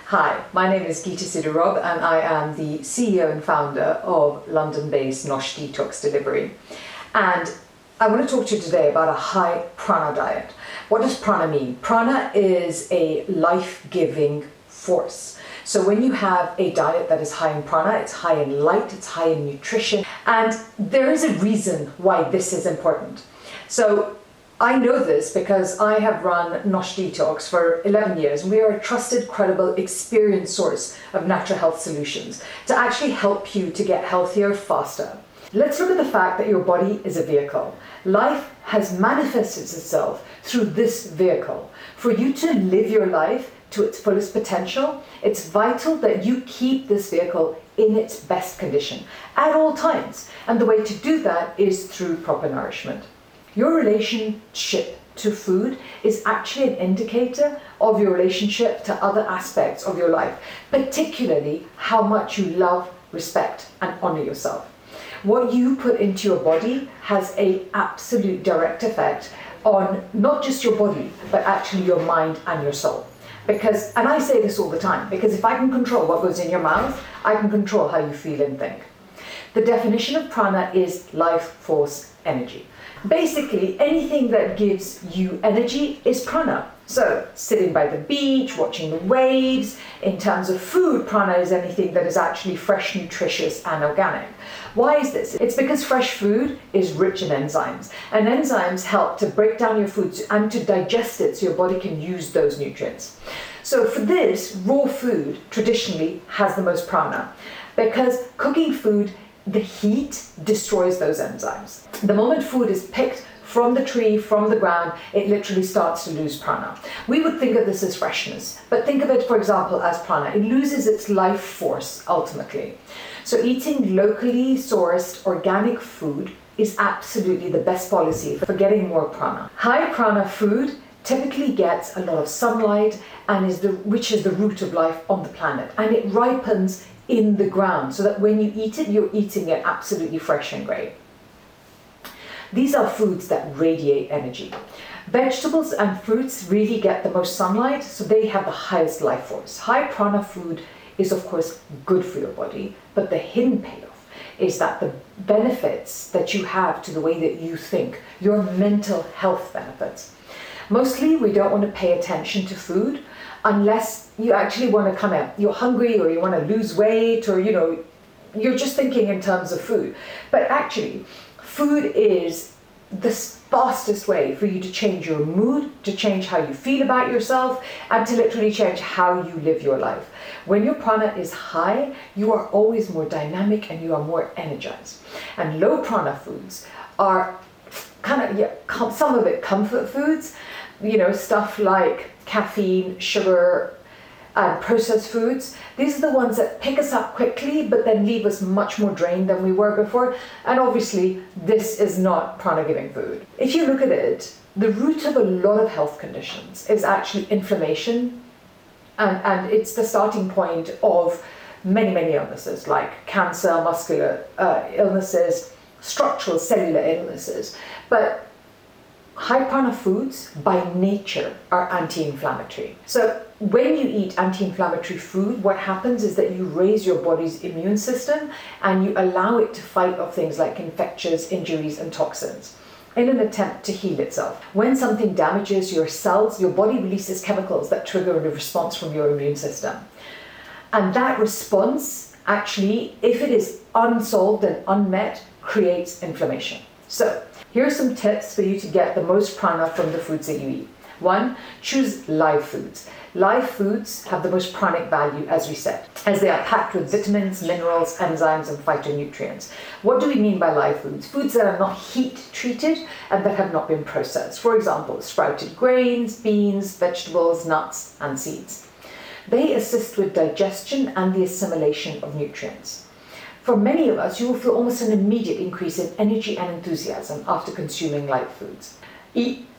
Hi, my name is Geeta Sidhu-Robb and I am the CEO and founder of London-based Nosh Detox Delivery. And I want to talk to you today about a high prana diet. What does prana mean? Prana is a life-giving force. So when you have a diet that is high in prana, it's high in light, it's high in nutrition, and there is a reason why this is important. So I know this because I have run Nosh Detox for 11 years. We are a trusted, credible, experienced source of natural health solutions to actually help you to get healthier faster. Let's look at the fact that your body is a vehicle. Life has manifested itself through this vehicle. For you to live your life to its fullest potential, it's vital that you keep this vehicle in its best condition at all times. And the way to do that is through proper nourishment. Your relationship to food is actually an indicator of your relationship to other aspects of your life, particularly how much you love, respect, and honor yourself. What you put into your body has an absolute direct effect on not just your body, but actually your mind and your soul. Because, and I say this all the time, because if I can control what goes in your mouth, I can control how you feel and think. The definition of prana is life force energy. Basically, anything that gives you energy is prana. So, sitting by the beach, watching the waves. In terms of food, prana is anything that is actually fresh, nutritious, and organic. Why is this? It's because fresh food is rich in enzymes. And enzymes help to break down your foods and to digest it so your body can use those nutrients. So for this, raw food traditionally has the most prana because cooking food, the heat destroys those enzymes. The moment food is picked from the tree, from the ground, it literally starts to lose prana. We would think of this as freshness, but think of it, for example, as prana. It loses its life force ultimately. So eating locally sourced organic food is absolutely the best policy for getting more prana. High prana food typically gets a lot of sunlight and which is the root of life on the planet, and it ripens in the ground so that when you eat it, you're eating it absolutely fresh and great. These are foods that radiate energy. Vegetables and fruits really get the most sunlight, so they have the highest life force. High prana food is of course good for your body, but the hidden payoff is that the benefits that you have to the way that you think, your mental health benefits. Mostly we don't want to pay attention to food unless you actually want to come out, you're hungry or you want to lose weight or you're just thinking in terms of food. But actually, food is the fastest way for you to change your mood, to change how you feel about yourself, and to literally change how you live your life. When your prana is high, you are always more dynamic and you are more energized. And low prana foods are some of it comfort foods, stuff like caffeine, sugar, and processed foods. These are the ones that pick us up quickly, but then leave us much more drained than we were before. And obviously, this is not prana-giving food. If you look at it, the root of a lot of health conditions is actually inflammation, and it's the starting point of many, many illnesses like cancer, muscular illnesses, structural cellular illnesses. But high prana foods by nature are anti-inflammatory. So when you eat anti-inflammatory food, what happens is that you raise your body's immune system and you allow it to fight off things like infections, injuries, and toxins in an attempt to heal itself. When something damages your cells, your body releases chemicals that trigger a response from your immune system. And that response actually, if it is unsolved and unmet, creates inflammation. So here are some tips for you to get the most prana from the foods that you eat. 1, choose live foods. Live foods have the most pranic value, as we said, as they are packed with vitamins, minerals, enzymes, and phytonutrients. What do we mean by live foods? Foods that are not heat treated and that have not been processed. For example, sprouted grains, beans, vegetables, nuts, and seeds. They assist with digestion and the assimilation of nutrients. For many of us, you will feel almost an immediate increase in energy and enthusiasm after consuming live foods.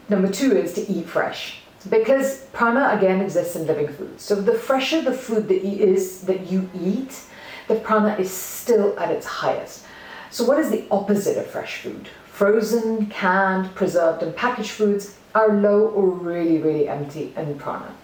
Number 2 is to eat fresh. Because prana again exists in living foods. So the fresher the food that you eat, the prana is still at its highest. So what is the opposite of fresh food? Frozen, canned, preserved, and packaged foods are low or really, really empty in prana.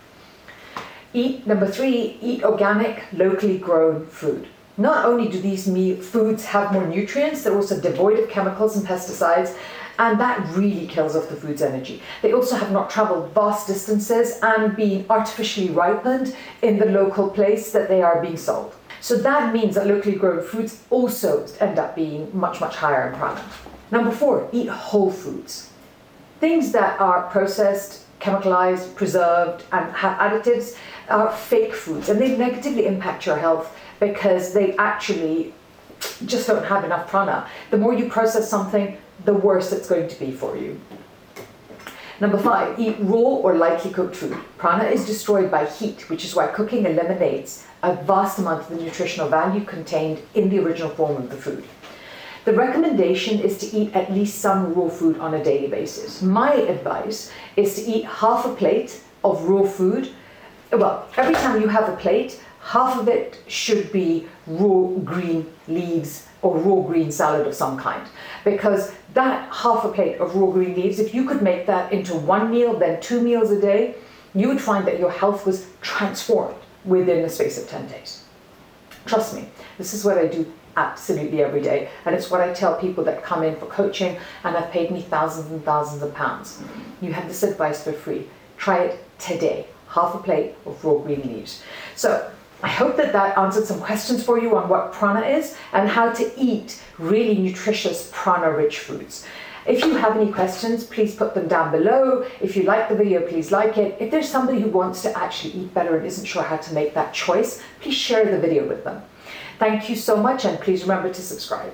Number 3, eat organic, locally grown food. Not only do these foods have more nutrients, they're also devoid of chemicals and pesticides, and that really kills off the food's energy. They also have not traveled vast distances and been artificially ripened in the local place that they are being sold. So that means that locally grown foods also end up being much, much higher in prana. Number 4, eat whole foods. Things that are processed, chemicalized, preserved, and have additives are fake foods, and they negatively impact your health because they actually just don't have enough prana. The more you process something, the worse it's going to be for you. Number 5, eat raw or lightly cooked food. Prana is destroyed by heat, which is why cooking eliminates a vast amount of the nutritional value contained in the original form of the food. The recommendation is to eat at least some raw food on a daily basis. My advice is to eat half a plate of raw food. Well, every time you have a plate, half of it should be raw green leaves or raw green salad of some kind. Because that half a plate of raw green leaves, if you could make that into one meal, then 2 meals a day, you would find that your health was transformed within the space of 10 days. Trust me, this is what I do absolutely every day, and it's what I tell people that come in for coaching and have paid me thousands and thousands of pounds. You have this advice for free. Try it today. Half a plate of raw green leaves. So I hope that answered some questions for you on what prana is and how to eat really nutritious prana-rich foods. If you have any questions, please put them down below. If you like the video, please like it. If there's somebody who wants to actually eat better and isn't sure how to make that choice, please share the video with them. Thank you so much, and please remember to subscribe.